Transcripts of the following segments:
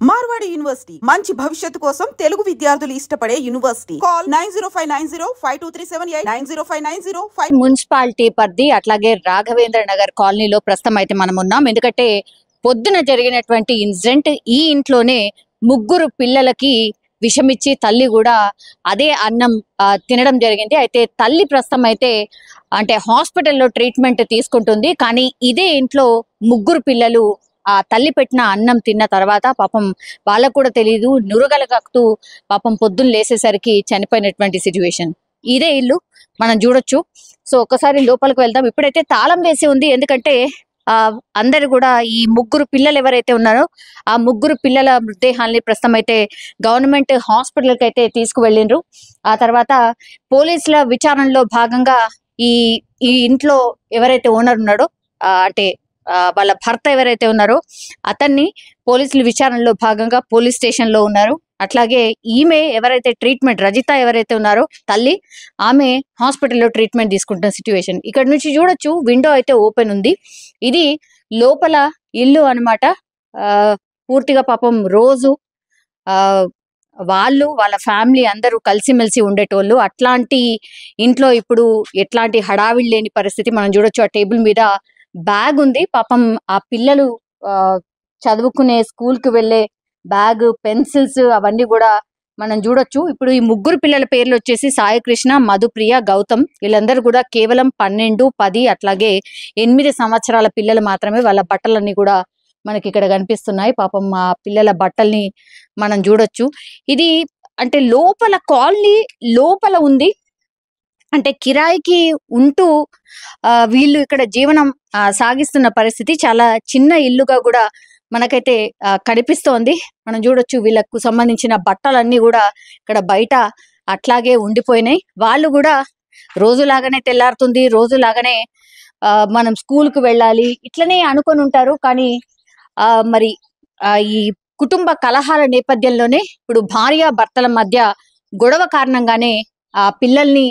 Marwadi university మంచి భవిష్యత్తు కోసం తెలుగు విద్యార్థులు ఇష్టపడే యూనివర్సిటీ. కాల్ 9059052378 905905. మున్సిపాలిటీ పరిధి అట్లాగే రాఘవేంద్ర నగర్ కాలనీలో ప్రస్తుతం అయితే మనం ఉన్నాం. ఎందుకంటే పొద్దున జరిగినటువంటి ఇన్సిడెంట్, ఈ ఇంట్లోనే ముగ్గురు పిల్లలకి విషమిచ్చి తల్లి కూడా అదే అన్నం తినడం జరిగింది. అయితే తల్లి ప్రస్తుతం అయితే అంటే హాస్పిటల్లో ట్రీట్మెంట్ తీసుకుంటుంది. కానీ ఇదే ఇంట్లో ముగ్గురు పిల్లలు ఆ తల్లి పెట్టిన అన్నం తిన్న తర్వాత పాపం వాళ్ళకు కూడా తెలియదు, నురగలు కక్కుతూ పాపం పొద్దున్న లేసేసరికి చనిపోయినటువంటి సిచ్యువేషన్. ఇదే ఇల్లు మనం చూడొచ్చు. సో ఒక్కసారి లోపలికి వెళ్దాం. ఇప్పుడైతే తాళం వేసి ఉంది, ఎందుకంటే అందరు కూడా ఈ ముగ్గురు పిల్లలు ఎవరైతే ఉన్నారో ఆ ముగ్గురు పిల్లల మృతదేహాల్ని ప్రస్తుతం అయితే గవర్నమెంట్ హాస్పిటల్కి అయితే తీసుకువెళ్ళిండ్రు. ఆ తర్వాత పోలీసుల విచారణలో భాగంగా ఈ ఇంట్లో ఎవరైతే ఓనర్ ఉన్నాడో అంటే వాళ్ళ భర్త ఎవరైతే ఉన్నారో అతన్ని పోలీసుల విచారణలో భాగంగా పోలీస్ స్టేషన్ లో ఉన్నారు. అట్లాగే ఈమె ఎవరైతే ట్రీట్మెంట్, రజిత ఎవరైతే ఉన్నారో తల్లి, ఆమె హాస్పిటల్లో ట్రీట్మెంట్ తీసుకుంటున్న సిచ్యువేషన్. ఇక్కడ నుంచి చూడొచ్చు, విండో అయితే ఓపెన్ ఉంది. ఇది లోపల ఇల్లు అన్నమాట. పూర్తిగా పాపం రోజు వాళ్ళు వాళ్ళ ఫ్యామిలీ అందరూ కలిసిమెలిసి ఉండేటోళ్ళు. అట్లాంటి ఇంట్లో ఇప్పుడు ఎట్లాంటి హడావిడి లేని పరిస్థితి మనం చూడొచ్చు. ఆ టేబుల్ మీద బ్యాగ్ ఉంది. పాపం ఆ పిల్లలు చదువుకునే స్కూల్ కి వెళ్లే బ్యాగ్, పెన్సిల్స్ అవన్నీ కూడా మనం చూడొచ్చు. ఇప్పుడు ఈ ముగ్గురు పిల్లల పేర్లు వచ్చేసి సాయి కృష్ణ, మధుప్రియ, గౌతమ్. వీళ్ళందరూ కూడా కేవలం 12, 10 అట్లాగే 8 సంవత్సరాల పిల్లలు మాత్రమే. వాళ్ళ బట్టలన్నీ కూడా మనకి ఇక్కడ కనిపిస్తున్నాయి. పాపం ఆ పిల్లల బట్టల్ని మనం చూడొచ్చు. ఇది అంటే లోపల కాలనీ లోపల ఉంది, అంటే కిరాయికి ఉంటూ వీళ్ళు ఇక్కడ జీవనం సాగిస్తున్న పరిస్థితి. చాలా చిన్న ఇల్లుగా కూడా మనకైతే కనిపిస్తోంది. మనం చూడొచ్చు వీళ్ళకు సంబంధించిన బట్టలన్నీ కూడా ఇక్కడ బయట అట్లాగే ఉండిపోయినాయి. వాళ్ళు కూడా రోజులాగానే తెల్లారుతుంది, రోజులాగానే మనం స్కూల్కి వెళ్ళాలి ఇట్లనే అనుకొని ఉంటారు. కానీ మరి ఈ కుటుంబ కలహాల నేపథ్యంలోనే ఇప్పుడు భార్య భర్తల మధ్య గొడవ కారణంగానే ఆ పిల్లల్ని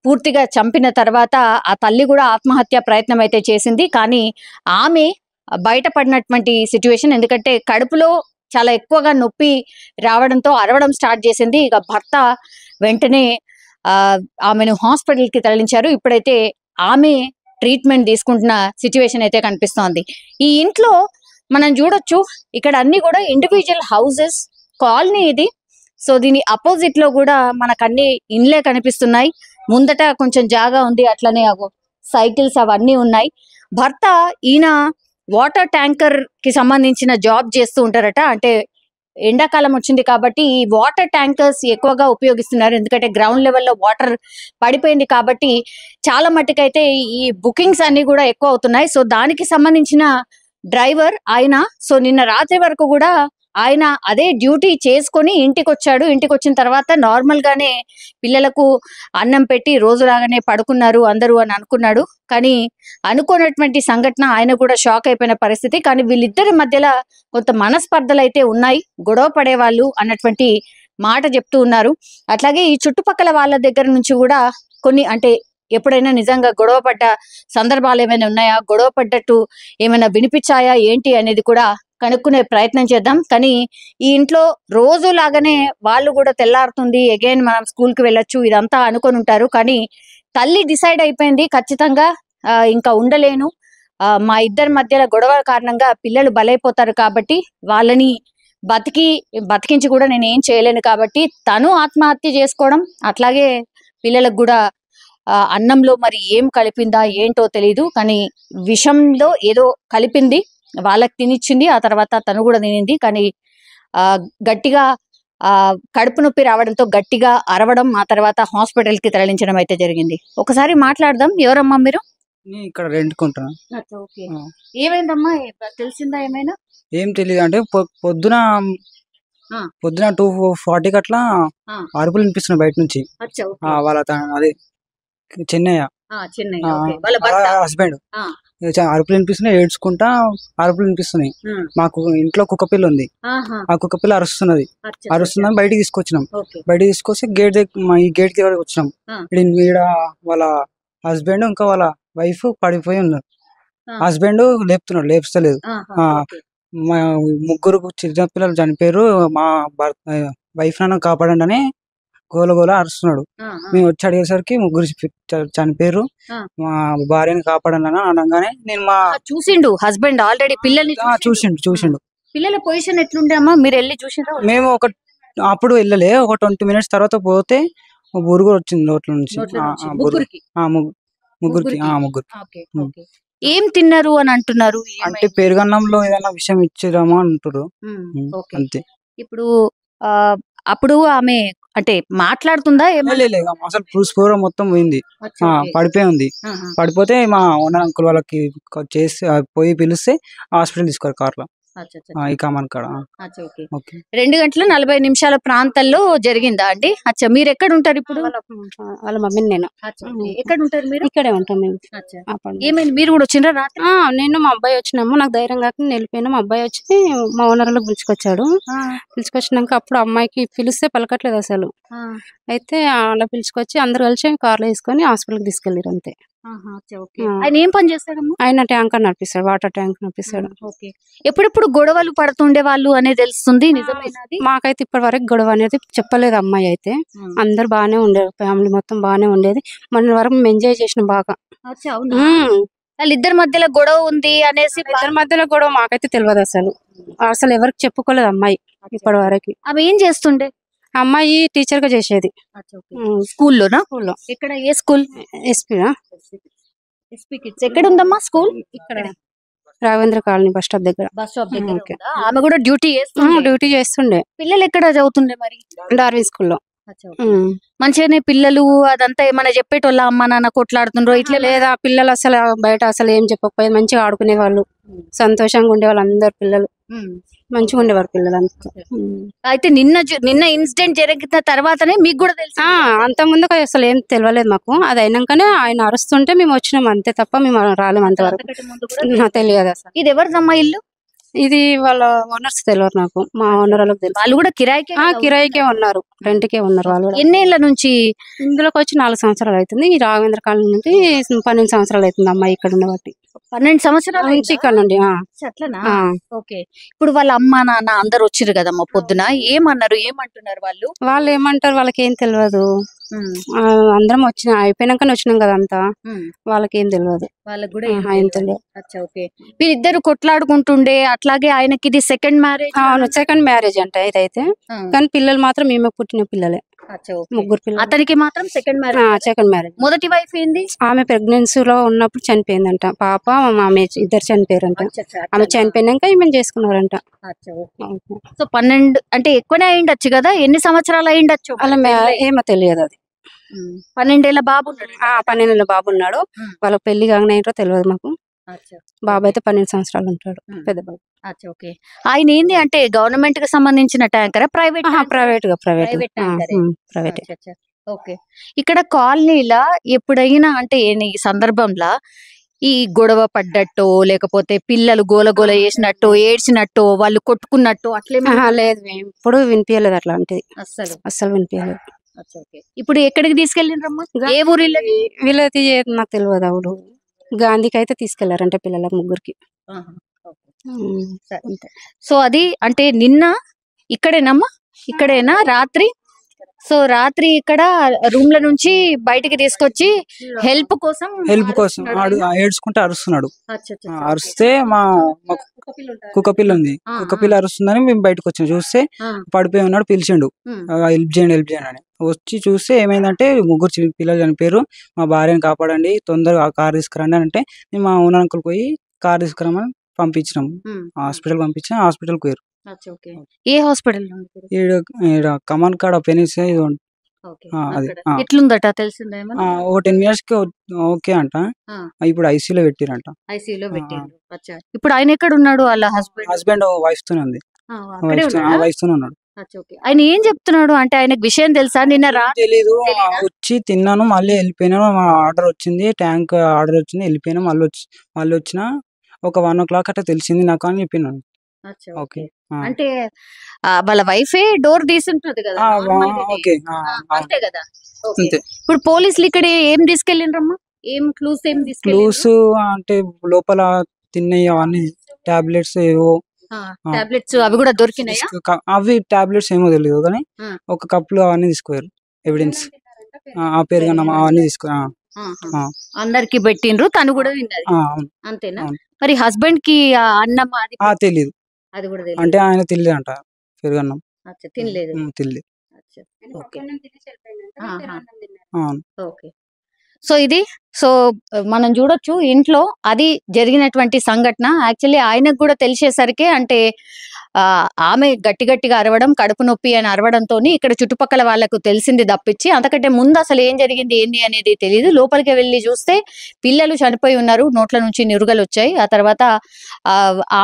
పూర్తిగా చంపిన తర్వాత ఆ తల్లి కూడా ఆత్మహత్య ప్రయత్నం అయితే చేసింది. కానీ ఆమె బయటపడినటువంటి సిచ్యువేషన్, ఎందుకంటే కడుపులో చాలా ఎక్కువగా నొప్పి రావడంతో అరవడం స్టార్ట్ చేసింది. ఇక భర్త వెంటనే ఆమెను హాస్పిటల్కి తరలించారు. ఇప్పుడైతే ఆమె ట్రీట్మెంట్ తీసుకుంటున్న సిచ్యువేషన్ అయితే కనిపిస్తోంది. ఈ ఇంట్లో మనం చూడొచ్చు, ఇక్కడ అన్ని కూడా ఇండివిజువల్ హౌసెస్, కాలనీ ఇది. సో దీని అపోజిట్ లో కూడా మనకు అన్ని ఇండ్లే కనిపిస్తున్నాయి. ముందట కొంచెం జాగా ఉంది, అట్లనే సైకిల్స్ అవన్నీ ఉన్నాయి. భర్త ఈయన వాటర్ ట్యాంకర్ కి సంబంధించిన జాబ్ చేస్తూ ఉంటారట. అంటే ఎండాకాలం వచ్చింది కాబట్టి ఈ వాటర్ ట్యాంకర్స్ ఎక్కువగా ఉపయోగిస్తున్నారు. ఎందుకంటే గ్రౌండ్ లెవెల్లో వాటర్ పడిపోయింది కాబట్టి చాలా మట్టుకైతే ఈ బుకింగ్స్ అన్ని కూడా ఎక్కువ అవుతున్నాయి. సో దానికి సంబంధించిన డ్రైవర్ ఆయన. సో నిన్న రాత్రి వరకు కూడా ఆయన అదే డ్యూటీ చేసుకొని ఇంటికి వచ్చాడు. ఇంటికి వచ్చిన తర్వాత నార్మల్ గానే పిల్లలకు అన్నం పెట్టి రోజులాగానే పడుకున్నారు అందరూ అని అనుకున్నాడు. కానీ అనుకున్నటువంటి సంఘటన ఆయన కూడా షాక్ అయిపోయిన పరిస్థితి. కానీ వీళ్ళిద్దరి మధ్యలో కొంత మనస్పర్ధలు అయితే ఉన్నాయి, గొడవ పడేవాళ్ళు అన్నటువంటి మాట చెప్తూ ఉన్నారు. అట్లాగే ఈ చుట్టుపక్కల వాళ్ళ దగ్గర నుంచి కూడా కొన్ని, అంటే ఎప్పుడైనా నిజంగా గొడవ పడ్డ సందర్భాలు ఏమైనా ఉన్నాయా, గొడవ పడ్డట్టు ఏమైనా వినిపించాయా ఏంటి అనేది కూడా కనుక్కునే ప్రయత్నం చేద్దాం. కానీ ఈ ఇంట్లో రోజు లాగానే వాళ్ళు కూడా తెల్లారుతుంది, అగైన్ మనం స్కూల్ కి వెళ్ళొచ్చు ఇదంతా అనుకొని ఉంటారు. కానీ తల్లి డిసైడ్ అయిపోయింది, ఖచ్చితంగా ఇంకా ఉండలేను, మా ఇద్దరి మధ్యలో గొడవ కారణంగా పిల్లలు బలైపోతారు కాబట్టి వాళ్ళని బతికించి కూడా నేను ఏం చేయలేను కాబట్టి తను ఆత్మహత్య చేసుకోవడం, అట్లాగే పిల్లలకు కూడా అన్నంలో మరి ఏం కలిపిందా ఏంటో తెలీదు, కానీ విషంలో ఏదో కలిపింది, వాళ్ళకి తినిచ్చింది, ఆ తర్వాత తను కూడా తినింది. కానీ గట్టిగా కడుపు నొప్పి రావడంతో గట్టిగా అరవడం, ఆ తర్వాత హాస్పిటల్ కి తరలించడం అయితే జరిగింది. ఒకసారి మాట్లాడదాం. ఎవరమ్మా మీరు? ఇక్కడ రెంట్కుంటున్నా. ఏమైందమ్మా, తెలిసిందా ఏమైనా? ఏం తెలియదు, అంటే పొద్దున 2:40 అట్లా అరుపులు వినిపిస్తున్నాయి బయట నుంచి. వాళ్ళ అదే చెన్నయ్య హస్బెండ్ అరుపులు వినిపిస్తున్నాయి, ఏడ్చుకుంటా అరుపులు వినిపిస్తున్నాయి. మాకు ఇంట్లో కుక్క పిల్ల ఉంది, ఆ కుక్క పిల్ల అరుస్తుందని బయటికి తీసుకొచ్చినాం. బయటికి తీసుకొస్తే ఈ గేట్ దగ్గర వచ్చినాం. ఈడ వాళ్ళ హస్బెండ్ ఇంకా వాళ్ళ వైఫ్ పడిపోయి ఉన్నారు. హస్బెండ్ లేపుతున్నాడు, లేపుస్తలేదు. మా ముగ్గురు చిన్నపిల్లలు చనిపోయారు, మా భర్త వైఫ్ నన్ను కాపాడండి అని గోల గోల అరుస్తున్నాడు. మేము వచ్చి అడిగేసరికి ముగ్గురు చనిపోయారు, మా భార్యని కాపాడండి అని అనగానే నేను మా చూసిండు హస్బెండ్ ఆల్రెడీ పిల్లల్ని చూసిండు. పిల్లల పొజిషన్ ఎట్లుండే అమ్మా, మీరు వెళ్ళి చూసిండ్రా? మేము అప్పుడు వెళ్ళలే, ఒక 20 minutes తర్వాత పోతే బురుగు వచ్చింది నోట్ల నుంచి. ముగ్గురికి. ఏం తిన్నారు అని అంటున్నారు? అంటే పెరుగన్నంలో ఏదైనా విషయం ఇచ్చిరామో అంటారు అంతే. ఇప్పుడు అప్పుడు ఆమె అంటే మాట్లాడుతుందా? అసలు స్పృహ మొత్తం పోయింది, పడిపోయి ఉంది. పడిపోతే మా ఓనర్ అంకుల్ వాళ్ళకి చేసి పోయి పిలిస్తే హాస్పిటల్ తీసుకోరు కార్లో. 2:40 ప్రాంతాల్లో జరిగిందా అండి? అచ్చా, మీరు ఎక్కడ ఉంటారు ఇప్పుడు? వాళ్ళ మమ్మీని నేను. ఎక్కడ ఉంటారు మీరు? ఇక్కడే ఉంటాం మేము. ఏమైంది, మీరు కూడా వచ్చిండ్రా రాత్రి? నేను మా అబ్బాయి వచ్చినాము, నాకు ధైర్యం కాక వెళ్ళిపోయినా. మా అబ్బాయి వచ్చి మా ఓనర్లకు పిలుచుకొచ్చాడు. పిలుచుకొచ్చినాక అప్పుడు అమ్మాయికి పిలిస్తే పలకట్లేదు అసలు. అయితే అలా పిలుచుకొచ్చి అందరు కలిసి కార్లో వేసుకొని హాస్పిటల్కి తీసుకెళ్ళారు అంతే. ఆయన ఏం పని చేస్తాడమ్మా? ఆయన ట్యాంకర్ నడిపిస్తాడు, వాటర్ ట్యాంక్ నడిపిస్తాడు. ఎప్పుడెప్పుడు గొడవలు పడుతుండే వాళ్ళు అనేది తెలుస్తుంది? మాకైతే ఇప్పటి వరకు గొడవ అనేది చెప్పలేదు అమ్మాయి అయితే. అందరు బాగానే ఉండేది, ఫ్యామిలీ మొత్తం బాగానే ఉండేది. మన వరకు మేము ఎంజాయ్ చేసినాం బాగా. వాళ్ళిద్దరి మధ్యలో గొడవ ఉంది అనేసి? ఇద్దరి మధ్యలో గొడవ మాకైతే తెలియదు అసలు. అసలు ఎవరికి చెప్పుకోలేదు అమ్మాయి ఇప్పటి వరకు. ఆమె ఏం చేస్తుండే? అమ్మాయి టీచర్ గా చేసేది స్కూల్లోనా? స్కూల్లో. ఎక్కడ, ఏ స్కూల్? SP kids. ఎక్కడ ఉందమ్మా స్కూల్? ఇక్కడ రాఘవేంద్ర కాలనీ బస్ స్టాప్ దగ్గర. ఆమె కూడా డ్యూటీ చేస్తుండే. పిల్లలు ఎక్కడ చదువుతుండే మరి? డార్విన్ స్కూల్లో. మంచిగానే పిల్లలు అదంతా ఏమైనా చెప్పేటోళ్ళ? అమ్మ నాన్న కొట్లాడుతుండ్రో ఇట్లా? లేదా, పిల్లలు అసలు బయట అసలు ఏం చెప్పకపోయేది, మంచిగా ఆడుకునే వాళ్ళు, సంతోషంగా ఉండేవాళ్ళు. అందరు పిల్లలు మంచిగా ఉండేవారు పిల్లలంతా. అయితే నిన్న ఇన్సిడెంట్ జరిగిన తర్వాతనే మీకు కూడా తెలుసు? అంత ముందుకు అసలు ఏం తెలియలేదు మాకు. అది అయినాకనే ఆయన అరుస్తుంటే మేము వచ్చినాం అంతే తప్ప మేము రాలేము అంతవరకు. తెలియదు అసలు. ఇది ఎవరిదమ్మా ఇల్లు? ఇది వాళ్ళ ఓనర్స్ తెలియదు నాకు, మా ఓనర్ వాళ్ళకి తెలుసు. వాళ్ళు కూడా కిరాయికే ఉన్నారు, రెంట్కే ఉన్నారు వాళ్ళు. ఎన్నేళ్ల నుంచి ఇందులోకి వచ్చి 4 సంవత్సరాలు అవుతుంది. ఈ రాఘవేంద్ర కాలనీ నుండి 12 సంవత్సరాలు అవుతుంది అమ్మాయి ఇక్కడ ఉండబట్టి. 12 సంవత్సరాల నుంచి ఇక్కడ నుండి. అట్లనా? ఓకే. ఇప్పుడు వాళ్ళ అమ్మ నాన్న అందరు వచ్చిర్రు కదమ్మా పొద్దున, ఏమన్నారు, ఏమంటున్నారు వాళ్ళు? వాళ్ళు ఏమంటారు, వాళ్ళకి ఏం తెలియదు. అందరం అయిపోయినాకనే వచ్చినాం కదా అంతా, వాళ్ళకేం తెలియదు. వాళ్ళకి కూడా ఏం తెలియదు. వీళ్ళిద్దరు కొట్లాడుకుంటుండే, అట్లాగే ఆయనకి ఇది సెకండ్ మ్యారేజ్? అవును, సెకండ్ మ్యారేజ్ అంట ఇదైతే. కానీ పిల్లలు మాత్రం మేమే పుట్టిన పిల్లలే, ముగ్గురు పిల్లలు. అతనికి మాత్రం సెకండ్ మ్యారేజ్. మొదటి వైఫ్ ఏంది? ఆమె ప్రెగ్నెన్సీలో ఉన్నప్పుడు చనిపోయిందంట పాప, ఆమె ఇద్దరు చనిపోయారంట. ఆమె చనిపోయినాక ఈమె చేసుకున్నారంట. సో 12 అంటే ఎక్కువనే అయిండొచ్చు కదా? ఎన్ని సంవత్సరాలు అయిండొచ్చు? అలా ఏమో తెలియదు. అది 12 ఏళ్ల బాబు ఉన్నాడు. 12 ఏళ్ల బాబు ఉన్నాడు. వాళ్ళ పెళ్లి కాగానే ఏంటో తెలియదు మాకు. బాబు అయితే 12 సంవత్సరాలు ఉంటాడు, పెద్ద బాబు. ఆయన ఏంది అంటే గవర్నమెంట్ కి సంబంధించిన ట్యాంకరా? ప్రైవేట్. ఓకే. ఇక్కడ కాలనీలా ఎప్పుడైనా అంటే ఈ సందర్భంలో ఈ గొడవ పడ్డట్టు, లేకపోతే పిల్లలు గోల చేసినట్టు, ఏడ్చినట్టు, వాళ్ళు కొట్టుకున్నట్టు అట్లే లేదు, ఇప్పుడు వినిపించలేదు అట్లాంటిది. అస్సలు వినిపించలేదు. ఇప్పుడు ఎక్కడికి తీసుకెళ్ళిండ్రమ్మా? ఏ ఊరి వీళ్ళది నాకు తెలియదు. అవుడు గాంధీకి అయితే తీసుకెళ్లారంటే పిల్లల ముగ్గురికి. సో అది అంటే నిన్న ఇక్కడేనమ్మా? ఇక్కడేనా రాత్రి? సో రాత్రి ఇక్కడ రూమ్ ల నుంచి బయటికి తీసుకొచ్చి హెల్ప్ కోసం ఏడ్చుకుంటూ అరుస్తున్నాడు. అరిస్తే మా కుక్క పిల్ల ఉంది, కుక్క పిల్ల అరుస్తుందని మేము బయటకు వచ్చాం. చూస్తే పడిపోయి ఉన్నాడు, పిలిచిండు హెల్ప్ చేయండి అని. వచ్చి చూస్తే ఏమైందంటే ముగ్గురు పిల్లలు చనిపోయారు, మా భార్యను కాపాడండి, తొందరగా కార్ తీసుకురండి అంటే మేము మా ఓనర్ అంకుల్ పోయి కార్ తీసుకురామని పంపించినాము. హాస్పిటల్ పంపించాం, హాస్పిటల్ పోయారు. ఏ హాస్పిటల్? కమాన్ కాడ పెనిస్ ఎట్లుందట తెలిసిందా? ఓ 10 minutes కి ఓకే అంట. ఇప్పుడు ఐసీలో పెట్టిరంట. ఇప్పుడు ఆయన ఎక్కడ ఉన్నాడు? వాళ్ళ హస్బెండ్ వైఫ్ తోనే ఉంది, వైఫ్ తోనే ఉన్నాడు. ఆయన ఏం చెప్తున్నాడు అంటే ఆయనకు విషయం తెలుసా? నిన్న తెలీదు, వచ్చి తిన్నాను మళ్ళీ వెళ్ళిపోయినాను, ఆర్డర్ వచ్చింది, ట్యాంక్ ఆర్డర్ వచ్చింది, వెళ్ళిపోయినా మళ్ళీ వచ్చిన ఒక 1 o'clock అట్లా తెలిసింది నాకు అని చెప్పినాను. ఓకే. అంటే వాళ్ళ వైఫే డోర్ తీసుంటది కదా, అంతే కదా? ఇప్పుడు పోలీసులు ఇక్కడ ఏం తీసుకెళ్ళిండ్రమ్మా? ఏం క్లూస్ అంటే లోపల తిన్నాయి అవన్నీ టాబ్లెట్స్ ఏవో టాబ్లెట్స్ అవి కూడా దొరికినాయా? అవి టాబ్లెట్స్ ఏమో తెలియదు కానీ ఆ. ఒక కప్పులు అవన్నీ తీసుకుపోయారు ఎవిడెన్స్. ఆ పెరుగన్నం అవన్నీ తీసుకు అందరికి పెట్టిండ్రు, తను కూడా తిన్నది అంతేనా? మరి హస్బెండ్ కి అన్నం అది తెలియదు, అది కూడా అంటే ఆయన తెలియదు అంట పెరుగన్నం తినలేదు. తెలియదు. ఓకే. సో ఇది మనం చూడొచ్చు ఇంట్లో అది జరిగినటువంటి సంఘటన. యాక్చువల్లీ ఆయనకు కూడా తెలిసేసరికి అంటే ఆమె గట్టిగా అరవడం, కడుపు నొప్పి అని అరవడంతో ఇక్కడ చుట్టుపక్కల వాళ్ళకు తెలిసింది తప్పించి అంతకంటే ముందు అసలు ఏం జరిగింది ఏంది అనేది తెలియదు. లోపలికి వెళ్ళి చూస్తే పిల్లలు చనిపోయి ఉన్నారు, నోట్ల నుంచి నిరుగలు వచ్చాయి. ఆ తర్వాత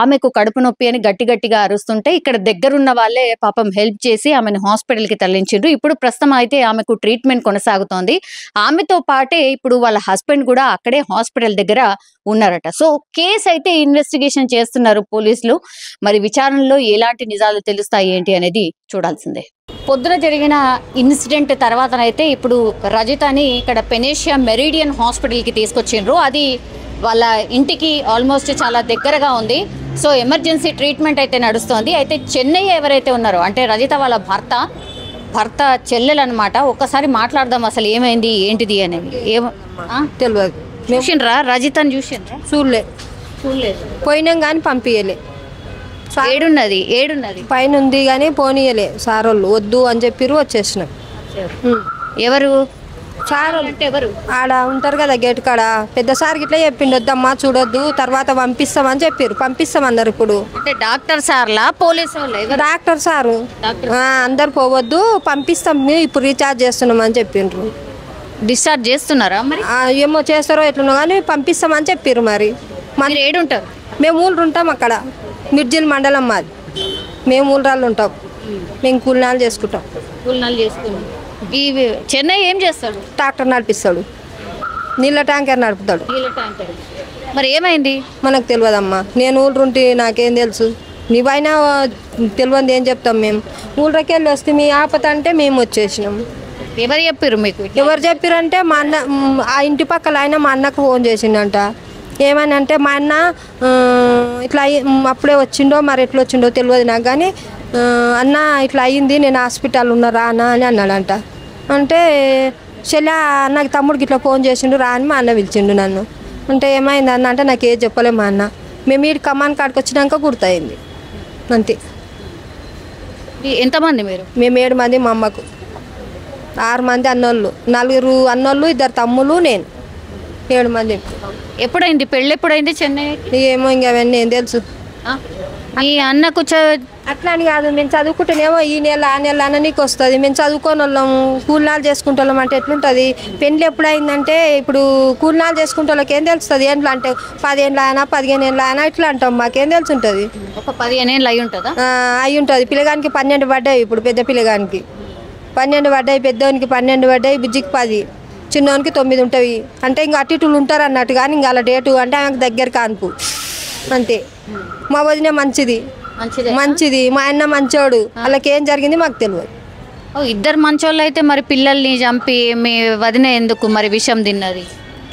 ఆమెకు కడుపు నొప్పి అని గట్టిగా అరుస్తుంటే ఇక్కడ దగ్గరున్న వాళ్ళే పాపం హెల్ప్ చేసి ఆమెను హాస్పిటల్ కి తరలించిండ్రు. ఇప్పుడు ప్రస్తుతం అయితే ఆమెకు ట్రీట్మెంట్ కొనసాగుతోంది. ఆమెతో పాటే ఇప్పుడు వాళ్ళ హస్బెండ్ కూడా అక్కడే హాస్పిటల్ దగ్గర ఉన్నారట. సో కేసు అయితే ఇన్వెస్టిగేషన్ చేస్తున్నారు పోలీసులు. మరి విచారణలో ఎలాంటి నిజాలు తెలుస్తాయి ఏంటి అనేది చూడాల్సిందే. పొద్దున జరిగిన ఇన్సిడెంట్ తర్వాతనైతే ఇప్పుడు రజితని ఇక్కడ పెనేషియా మెరిడియన్ హాస్పిటల్కి తీసుకొచ్చిండ్రు. అది వాళ్ళ ఇంటికి ఆల్మోస్ట్ చాలా దగ్గరగా ఉంది. సో ఎమర్జెన్సీ ట్రీట్మెంట్ అయితే నడుస్తోంది. అయితే చెన్నై ఎవరైతే ఉన్నారో అంటే రజిత వాళ్ళ భర్త చెల్లెలు అనమాట. ఒక్కసారి మాట్లాడదాం అసలు ఏమైంది ఏంటిది అనేది. తెలియదు. చూసిండ్రా రజితని? చూసిండ్రా? చూడలేదు. పోయినాం కానీ పంపించలే. ఏడున్నది పైన ఉంది కానీ పోనీయలే సారోళ్ళు, వద్దు అని చెప్పిర్రు, వచ్చేసినాం. ఎవరు సారోళ్ళు అంటే ఎవరు? ఆడ ఉంటారు కదా గేట్ కాడ, పెద్ద సార్ గిట్లా చెప్పిండు, వద్దమ్మా చూడొద్దు తర్వాత పంపిస్తామని చెప్పారు. పంపిస్తామన్నారు. ఇప్పుడు అంటే డాక్టర్ సార్లా పోలీసు వాళ్ళు? డాక్టర్ సారు అందరు పోవద్దు, పంపిస్తాం, ఇప్పుడు రీఛార్జ్ చేస్తున్నాం అని చెప్పిండ్రు. డిశ్చార్జ్ చేస్తున్నారా మరి? ఏమో చేస్తారో ఎట్లున్నా కానీ పంపిస్తామని చెప్పారు. మరి మీరు ఏడుంటారు? మేము ఊళ్ళు ఉంటాం అక్కడ, మిర్జిల్ మండలం మాది. మేము ఊళ్ళరాళ్ళు ఉంటాం, మేము కూలినాలు చేసుకుంటాం. ఈ చెన్నై ఏం చేస్తాడు? ట్రాక్టర్ నడిపిస్తాడు, నీళ్ళ ట్యాంకర్ నడుపుతాడు. మరి ఏమైంది మనకు తెలియదమ్మా. నేను ఊళ్ళుంటే నాకేం తెలుసు, నీవైనా తెలియదు ఏం చెప్తాం. మేము ఊళ్ళకి వెళ్ళి వస్తే మీ ఆపత అంటే మేము వచ్చేసినాం. ఎవరు చెప్పారు మీకు? ఎవరు చెప్పారంటే మా అన్న, ఆ ఇంటి పక్కల ఆయన మా అన్నకు ఫోన్ చేసిండంట. ఏమని అంటే మా అన్న ఇట్లా అప్పుడే వచ్చిండో మరి ఎట్లా వచ్చిండో తెలియదు నాకు, కానీ అన్న ఇట్లా అయ్యింది, నేను హాస్పిటల్ ఉన్నా రానా అని అన్నాడంట. అంటే చెల్లి నాకు తమ్ముడికి ఇట్లా ఫోన్ చేసిండు రా అని మా అన్న పిలిచిండు నన్ను. అంటే ఏమైంది అన్న అంటే నాకు ఏది చెప్పలే మా అన్న. మేము ఈ కమాన్ కాడికి వచ్చినాక గుర్తయింది అంతే. ఎంతమంది మీరు? మేము 7 మంది, మా అమ్మకు 6 మంది అన్నోళ్ళు, 4 అన్నోళ్ళు, 2 తమ్ముళ్ళు, నేను 7 మంది. ఎప్పుడైంది పెళ్ళి? ఎప్పుడైంది చెన్నై? ఏమో ఇంకా అవన్నీ ఏం తెలుసు. మీ అన్నకు అట్లా అని కాదు, మేము చదువుకుంటేనేమో ఈ నెల ఆ నెల అన్న నీకు వస్తుంది. మేము చదువుకొని వాళ్ళము కూలినాలు చేసుకుంటే వాళ్ళం అంటే ఎట్లుంటుంది. పెళ్ళి ఎప్పుడైందంటే ఇప్పుడు కూలినాలు చేసుకుంటే వాళ్ళకి ఏం తెలుస్తుంది. ఏంట్లా అంటే 10 ఏళ్ళ అయినా 15 ఏళ్ళ అయినా ఇట్లా అంటాం, మాకేం తెలుసు ఉంటుంది. ఒక 15 ఏళ్ళు అయి ఉంటుందా? అయి ఉంటుంది. పిల్లగానికి 12 పడ్డాయి. ఇప్పుడు పెద్ద పిల్లగానికి 12 పడ్డాయి, పెద్దోనికి 12 పడ్డాయి, బుజ్జికి 10, చిన్నోనికి 9 ఉంటాయి. అంటే ఇంకా అటు ఇటులు ఉంటారు అన్నట్టు, కానీ ఇంకా అలా డేటు అంటే ఆమెకు దగ్గర కానుపు అంతే. మా వదిన మంచిది, మా అన్న మంచోడు. వాళ్ళకి ఏం జరిగింది మాకు తెలియదు. ఇద్దరు మంచోళ్ళు అయితే మరి పిల్లల్ని చంపి మీ వదిన ఎందుకు మరి విషం తిన్నది?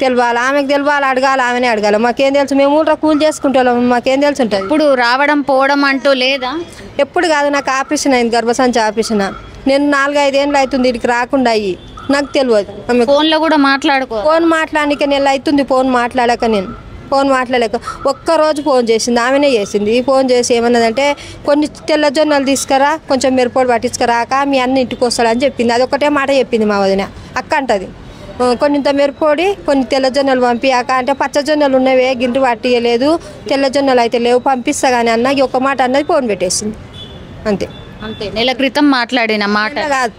తెలియాలి, ఆమెకు తెలియాలి, అడగాలి, ఆమెనే అడగాలి. మాకేం తెలుసు, మేము ఊళ్ళో కూలి చేసుకుంటాం, మాకేం తెలుసు ఉంటుంది. ఇప్పుడు రావడం పోవడం అంటూ లేదా? ఎప్పుడు కాదు, నాకు ఆపరేషన్ అయింది, గర్భసంచి ఆపరేషన్. నేను 4-5 ఏళ్ళు అవుతుంది ఇక్కడికి రాకుండా అయ్యి, నాకు తెలియదు. ఫోన్లో కూడా ఫోన్ మాట్లాడడానికి నెల అవుతుంది, ఫోన్ మాట్లాడాక నేను ఫోన్ మాట్లాడలేక. ఒక్కరోజు ఫోన్ చేసింది, ఆమెనే చేసింది. ఫోన్ చేసి ఏమన్నదంటే కొన్ని తెల్లజొన్నలు తీసుకురా, కొంచెం మిరపొడి పట్టించుకురాక మీ అన్న ఇంటికి వస్తాడని చెప్పింది. అది ఒకటే మాట చెప్పింది మా వదిన. అక్క అంటది కొంత మిరపొడి కొన్ని తెల్లజొన్నలు పంపియాక అంటే పచ్చజొన్నలు ఉన్నవే గింటి పట్టియలేదు, తెల్లజొన్నలు అయితే లేవు, పంపిస్తా కానీ అన్న ఒక మాట అన్నది, ఫోన్ పెట్టేసింది అంతే. నెల క్రితం మాట్లాడిన మాట కాదు,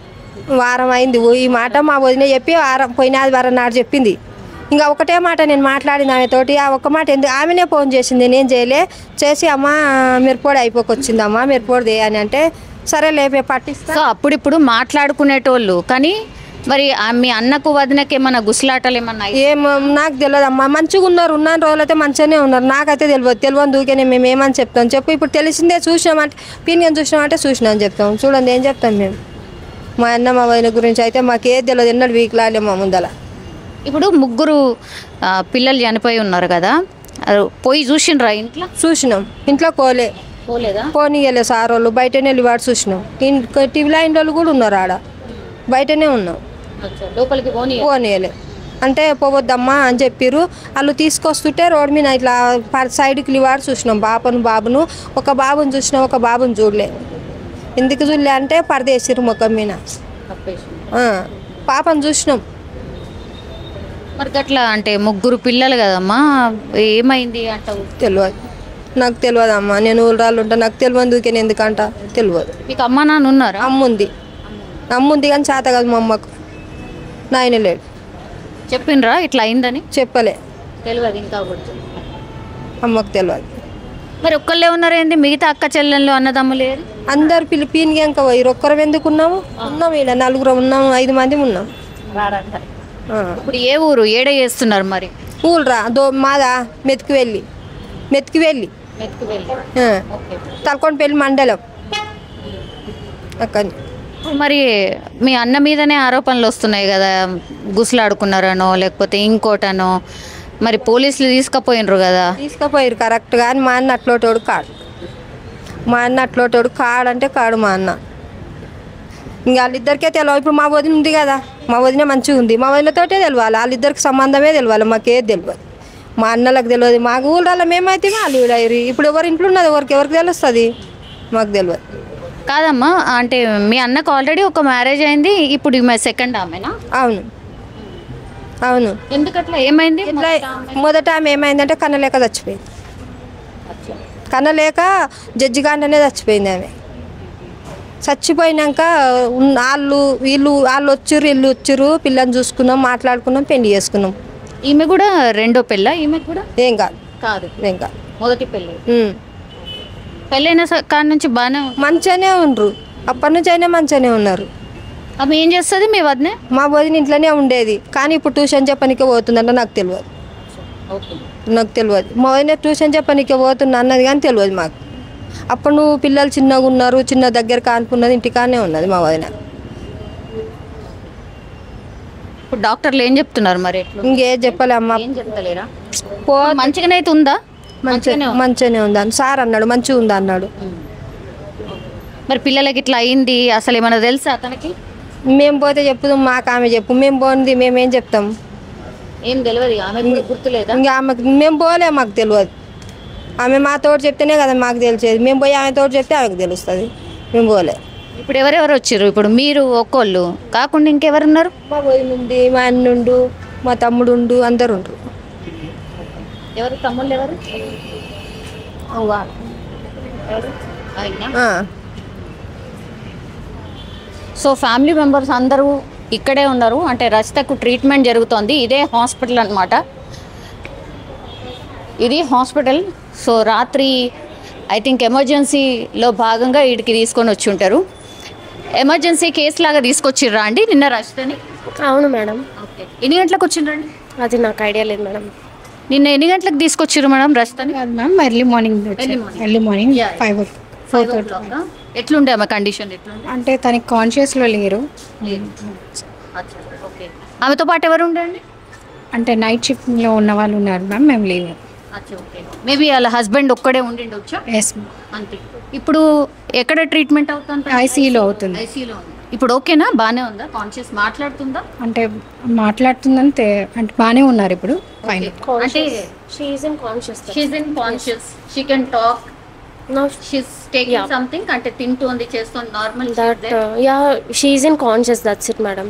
వారం అయింది ఈ మాట మా వదిన చెప్పి. పోయిన ఆదివారం నాడు చెప్పింది. ఇంకా ఒకటే మాట నేను మాట్లాడింది ఆమెతోటి. ఆ ఒక్క మాట ఎందుకు, ఆమెనే ఫోన్ చేసింది, నేను చేయలే. చేసి అమ్మ మిరపొడి అయిపోకొచ్చిందమ్మా, మిరపొడి అని అంటే సరే లేపే పట్టిస్తా. సో అప్పుడిప్పుడు మాట్లాడుకునేటోళ్ళు, కానీ మరి మీ అన్నకు వదినకి ఏమన్నా గుసలాటలు ఏమన్నా? ఏమో నాకు తెలియదు అమ్మా. మంచిగా ఉన్నారు, ఉన్న రోజులైతే మంచిగానే ఉన్నారు. నాకైతే తెలియదు దూకేనే మేము ఏమని చెప్తాం చెప్పు. ఇప్పుడు తెలిసిందే, చూసినామంటే పీనియన్ చూసినామంటే చూసినా అని చెప్తాం. చూడండి ఏం చెప్తాం మేము. మా అన్న మా వదిన గురించి అయితే మాకు ఏది తెలియదు, ఎన్నడూ వీక్లాలే మా ముందల. ఇప్పుడు 3 పిల్లలు చనిపోయి ఉన్నారు కదా, పోయి చూసిండ్రా ఇంట్లో? చూసినాం, ఇంట్లో కోలే. పోనీయలే సార్ వాళ్ళు, బయటనే లివాడు చూసినాం. టీవీ లైన్ వాళ్ళు కూడా ఉన్నారు ఆడ, బయటనే ఉన్నాం. పోనీయలే అంటే పోవద్దమ్మా అని చెప్పారు. వాళ్ళు తీసుకొస్తుంటే రోడ్ మీద ఇట్లా సైడ్కి లివాడు చూసినాం. బాబును ఒక బాబుని చూసినాం, ఒక బాబుని చూడలే. ఎందుకు చూడలే అంటే పరదేసిరు ముఖం మీద. పాపను చూసినాం. మరి అట్లా అంటే ముగ్గురు పిల్లలు కదమ్మా, ఏమైంది అంటావు? తెలియదు, నాకు తెలియదమ్మా. నేను ఊళ్ళో ఉంటా, నాకు తెలియదు. ఊరికే ఎందుకంట తెలియదు. మీకు అమ్మ నాన్న ఉన్నారా? అమ్ముంది కానీ చేత కాదు మా అమ్మకు. నాయన లేడు. చెప్పిండ్రా ఇట్లా అయిందని? చెప్పలే, తెలియదు ఇంకా కూడా. అమ్మకు తెలియదు. మరి ఒక్కళ్ళే ఉన్నారు ఏంది? మిగతా అక్క చెల్లెళ్ళు అన్నదమ్ములు లేరు? అందరు పిలిపిన్గా ఇంకా పోయి ఒక్కరం ఎందుకు ఉన్నాము? ఉన్నాం, ఇలా 4 ఉన్నాము, 5 మంది ఉన్నాం. ఇప్పుడు ఏ ఊరు ఏడ చేస్తున్నారు మరి? ఊళ్ళరా మాదా మెతికి వెళ్ళి తలకొండపల్లి మండలం అక్కడ. మరి మీ అన్న మీదనే ఆరోపణలు వస్తున్నాయి కదా, గుసలాడుకున్నారనో లేకపోతే ఇంకోటనో. మరి పోలీసులు తీసుకుపోయినరు కదా? తీసుకుపోయారు కరెక్ట్. కానీ మా అన్న అట్లోటోడు కాడు. అంటే కాడు మా అన్న. ఇంకా వాళ్ళిద్దరికే తెలియదు. ఇప్పుడు మా వదిన ఉంది కదా, మా వదిన మంచిగా ఉంది. మా వదినతోటే తెలియాలి, వాళ్ళిద్దరికి సంబంధమే తెలియాలి. మాకేది తెలియదు. మా అన్నలకు తెలియదు. మాకు ఊళ్ళో మేమైతే వాళ్ళు ఊళ్ళారు. ఇప్పుడు ఎవరి ఇంట్లో ఉన్నది ఎవరికి తెలుస్తుంది? మాకు తెలియదు. కాదమ్మా, అంటే మీ అన్నకు ఆల్రెడీ ఒక మ్యారేజ్ అయింది, ఇప్పుడు సెకండ్ ఆమెనా? అవును. ఎందుకట్లా? ఏమైంది? ఇట్లా మొదట ఆమె ఏమైందంటే కన్నలేక చచ్చిపోయింది. కన్నలేక జడ్జిగానే చచ్చిపోయింది ఆమె. చచ్చిపోయినాక వాళ్ళు వచ్చిర్రు, పిల్లని చూసుకున్నాం, మాట్లాడుకున్నాం, పెళ్లి చేసుకున్నాం. ఈమె కూడా రెండో పెళ్ళ? ఈమె కూడా ఏం కాదు మొదటి పెళ్ళి. పెళ్ళైన కాడి నుంచి బాగానే మంచిగానే ఉండ్రు. అప్పటి నుంచి అయినా మంచిగానే ఉన్నారు. ఆమె ఏం చేస్తుంది మీ వదిన? మా వదిన ఇంట్లోనే ఉండేది, కానీ ఇప్పుడు ట్యూషన్ చెప్పనికే పోతుందంట. నాకు తెలియదు. మా వదిన ట్యూషన్ చెప్పనికే పోతున్నా అన్నది కానీ తెలియదు మాకు. అప్పుడు పిల్లలు చిన్నగా ఉన్నారు, చిన్న దగ్గర కానుకున్నది, ఇంటికానే ఉన్నది మా వదిన. ఇప్పుడు డాక్టర్లు ఏం చెప్తున్నారు మరి? ఇంకేం చెప్పలే అమ్మ. ఏం చెప్తలేరా? మంచిగానే అయితే ఉందా? మంచిగానే ఉందా సార్ అన్నాడు. మంచిగా ఉందా అన్నాడు. మరి పిల్లలకి ఇట్లా అయింది అసలు ఏమన్నా తెలుసా అతనికి? మేము పోతే చెప్పుదాం, మాకు ఆమె చెప్పు. మేము పోయింది మేమేం చెప్తాం? ఏం తెలియదు. ఆమె గుర్తులేదా? ఇంకా ఆమెకు మేము పోలే, మాకు తెలియదు. ఆమె మా తోడు చెప్తేనే కదా మాకు తెలిసేది. మేము పోయి ఆమె తోడు చెప్తే ఆమెకు తెలుస్తుంది. మేము పోలే. ఇప్పుడు ఎవరెవరు వచ్చారు? ఇప్పుడు మీరు ఒక్కళ్ళు కాకుండా ఇంకెవరున్నారు? మా వదిన ఉంది, మా అన్నుండు, మా తమ్ముడు, అందరు ఉండరు. ఎవరు తమ్ముళ్ళు? ఎవరు? సో ఫ్యామిలీ మెంబర్స్ అందరూ ఇక్కడే ఉన్నారు. అంటే రచితకు ట్రీట్మెంట్ జరుగుతోంది. ఇదే హాస్పిటల్ అన్నమాట. ఇది హాస్పిటల్. సో రాత్రి ఐ థింక్ ఎమర్జెన్సీలో భాగంగా వీడికి తీసుకొని వచ్చి ఉంటారు. ఎమర్జెన్సీ కేసు లాగా తీసుకొచ్చిర్రా అండి నిన్న రచితని? అవును మేడం. ఓకే. ఎన్ని గంటలకు వచ్చిండ్రండి? అది నాకు ఐడియా లేదు మేడం. నిన్న ఎన్ని గంటలకు తీసుకొచ్చిర్రు మేడం రచితని? Ma'am early morning 5:30. ఎట్లుండే ఆమె కండిషన్? ఎట్లుండే అంటే తనకి కాన్షియస్లో లేరు. ఓకే. ఆమెతో పాటు ఎవరు ఉండండి? అంటే నైట్ షిఫ్ట్లో ఉన్న వాళ్ళు ఉన్నారు మ్యామ్, మేము లేవు. మేబీ వాళ్ళ హస్బెండ్ ఒక్కడే ఉండిండొచ్చా? Yes ma'am. అంతే. ఇప్పుడు ఎక్కడ ట్రీట్మెంట్ అవుతుంది? ఐసీయూలో అవుతుంది. ఐసీయూలో ఉంది. ఇప్పుడు ఓకేనా? బాగానే ఉందా? కాన్షియస్ మాట్లాడుతుందా? అంటే మాట్లాడుతుందని అంటే బాగానే ఉన్నారు ఇప్పుడు. ఫైన్. అంటే she is in conscious. She can talk. No, she's taking something. అంటే తింటుంది, చేస్తుంది, normal. That she is in conscious. That's it, madam.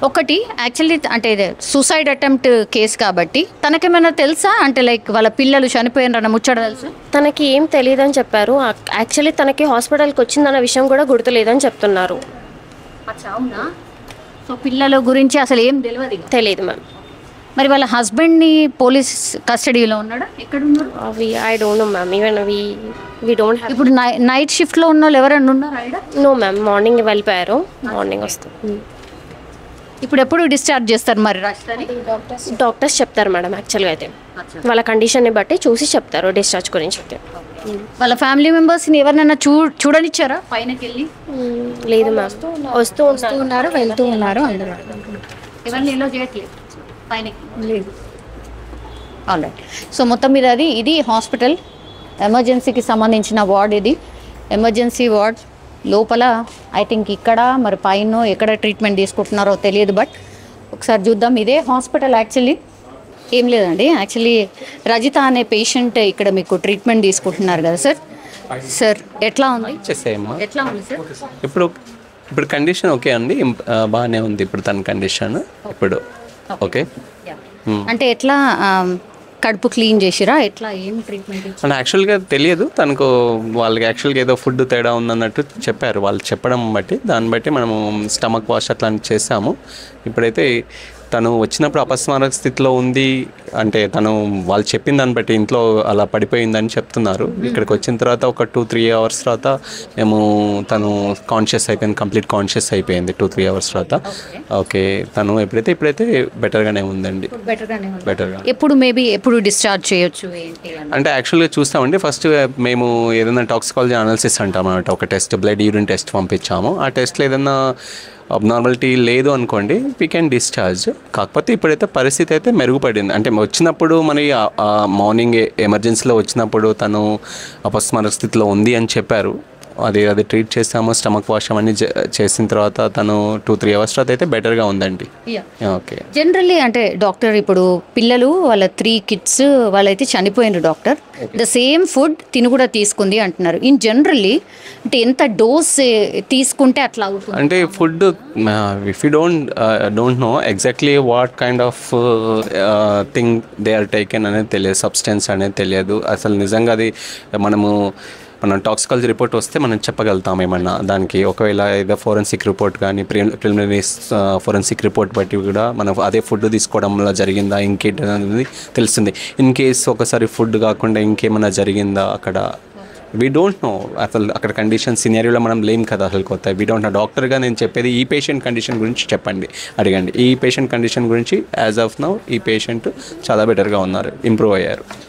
ఒకటి యాక్చువల్లీ అంటే సూసైడ్ అటెంప్ట్ కేసు కాబట్టి తనకేమైనా తెలుసా? అంటే లైక్ వాళ్ళ పిల్లలు చనిపోయినారన్న ముచ్చట తెలుసు? తనకి ఏం తెలియదని చెప్పారు. యాక్చువల్లీ తనకి హాస్పిటల్కి వచ్చిందన్న విషయం కూడా గుర్తులేదని చెప్తున్నారు. అవునా? సో పిల్లల గురించి అసలు ఏం తెలియదు మ్యామ్. మరి వాళ్ళ హస్బెండ్ని పోలీస్ కస్టడీలో ఉన్నాడా? ఎక్కడ ఉన్నాడు? I don't know ma'am. Even we don't have. ఇప్పుడు నైట్ షిఫ్ట్లో ఉన్న వాళ్ళు ఎవరైనా ఉన్నారా? నో మ్యామ్, మార్నింగ్ వెళ్ళిపోయారు. మార్నింగ్ వస్తారు. ఇప్పుడు ఎప్పుడు డిశ్చార్జ్ చేస్తారు మరి రచితని? డాక్టర్స్ చెప్తారు మేడం. యాక్చువల్గా అయితే వాళ్ళ కండిషన్ని బట్టి చూసి చెప్తారు డిశ్చార్జ్ గురించి. వాళ్ళ ఫ్యామిలీ మెంబర్స్ని ఎవరినైనా చూడనిచ్చారా పైనకి వెళ్ళి? లేదు మ్యామ్. వస్తూ ఉన్నారు, వెళ్తూ ఉన్నారు అందరూ. ఎవరిని ఎలా చేయట్లేదు పైనకి? లేదు. ఆల్రైట్. సో మొత్తం మీద ఇది హాస్పిటల్. ఎమర్జెన్సీకి సంబంధించిన వార్డ్ ఇది. ఎమర్జెన్సీ వార్డ్ లోపల ఐ థింక్ ఇక్కడ మరి పైన ఎక్కడ ట్రీట్మెంట్ తీసుకుంటున్నారో తెలియదు, బట్ ఒకసారి చూద్దాం. ఇదే హాస్పిటల్ యాక్చువల్లీ. ఏం లేదండి, యాక్చువల్లీ రజిత అనే పేషెంట్ ఇక్కడ మీకు ట్రీట్మెంట్ తీసుకుంటున్నారు కదా సార్. సార్ ఎట్లా ఉంది? ఎట్లా ఉంది సార్? ఇప్పుడు కండిషన్ ఓకే అండి, బాగానే ఉంది ఇప్పుడు తన కండిషన్. ఇప్పుడు ఓకే అంటే ఎట్లా కడుపు క్లీన్ చేసిరా, ఎట్లా ఏం ట్రీట్మెంట్? అంటే యాక్చువల్గా తెలియదు తనకు, వాళ్ళకి యాక్చువల్గా ఏదో ఫుడ్ తేడా ఉందన్నట్టు చెప్పారు. వాళ్ళు చెప్పడం బట్టి దాన్ని బట్టి మనము స్టమక్ వాష్ అట్లాంటివి చేసాము. ఇప్పుడైతే తను వచ్చినప్పుడు అపస్మారక స్థితిలో ఉంది అంటే తను వాళ్ళు చెప్పిన దాన్ని బట్టి ఇంట్లో అలా పడిపోయిందని చెప్తున్నారు. ఇక్కడికి వచ్చిన తర్వాత ఒక 2-3 అవర్స్ తర్వాత మేము తను కాన్షియస్ అయిపోయింది, కంప్లీట్ కాన్షియస్ అయిపోయింది 2-3 అవర్స్ తర్వాత. ఓకే తను ఇప్పుడైతే బెటర్గానే ఉందండి. బెటర్గా. ఎప్పుడు డిశ్చార్జ్ చేయొచ్చు అంటే యాక్చువల్గా చూస్తామండి, ఫస్ట్ మేము ఏదైనా టాక్సికాలజీ అనాలిసిస్ అంటాం అన్నమాట. ఒక టెస్ట్ బ్లడ్ యూరిన్ టెస్ట్ పంపించాము. ఆ టెస్ట్లో ఏదైనా అబ్నార్మాలిటీ లేదు అనుకోండి వీ కెన్ డిశ్చార్జ్. కాకపోతే ఇప్పుడైతే పరిస్థితి అయితే మెరుగుపడింది. అంటే వచ్చినప్పుడు మన మార్నింగ్ ఎమర్జెన్సీలో వచ్చినప్పుడు తను అపస్మారక స్థితిలో ఉంది అని చెప్పారు. అది ట్రీట్ చేస్తాము. స్టమక్ వాష్ అవన్నీ చేసిన తర్వాత తను 2-3 అవర్స్ తర్వాత అయితే బెటర్గా ఉందండి. ఓకే. జనరల్లీ అంటే డాక్టర్ ఇప్పుడు పిల్లలు వాళ్ళ 3 kids వాళ్ళైతే చనిపోయినారు డాక్టర్. ద సేమ్ ఫుడ్ తిని కూడా తీసుకుంది అంటున్నారు. ఇన్ జనరల్లీ అంటే ఎంత డోస్ తీసుకుంటే అట్లా అవుతుంది? అంటే food if you don't know exactly what kind of thing they are taken అనేది తెలియదు, సబ్స్టెన్స్ అనేది తెలియదు. అసలు నిజంగా అది మనం టాక్సికాలజీ రిపోర్ట్ వస్తే మనం చెప్పగలుగుతాం ఏమన్నా దానికి. ఒకవేళ ఏదో ఫోరెన్సిక్ రిపోర్ట్ కానీ ప్రిలిమినరీ ఫోరెన్సిక్ రిపోర్ట్ బట్టి కూడా మనం అదే ఫుడ్ తీసుకోవడం వల్ల జరిగిందా ఇంకేంటి అనేది తెలుస్తుంది. ఇన్ కేస్ ఒకసారి ఫుడ్ కాకుండా ఇంకేమైనా జరిగిందా అక్కడ వీ డోంట్ నో. అసలు అక్కడ కండిషన్ సినారియోలో మనం లేం కదా అసలు కొత్త. We don't know. డాక్టర్గా నేను చెప్పేది ఈ పేషెంట్ కండిషన్ గురించి చెప్పండి, అడగండి. ఈ పేషెంట్ కండిషన్ గురించి యాజ్ ఆఫ్ నౌ ఈ పేషెంట్ చాలా బెటర్గా ఉన్నారు, ఇంప్రూవ్ అయ్యారు.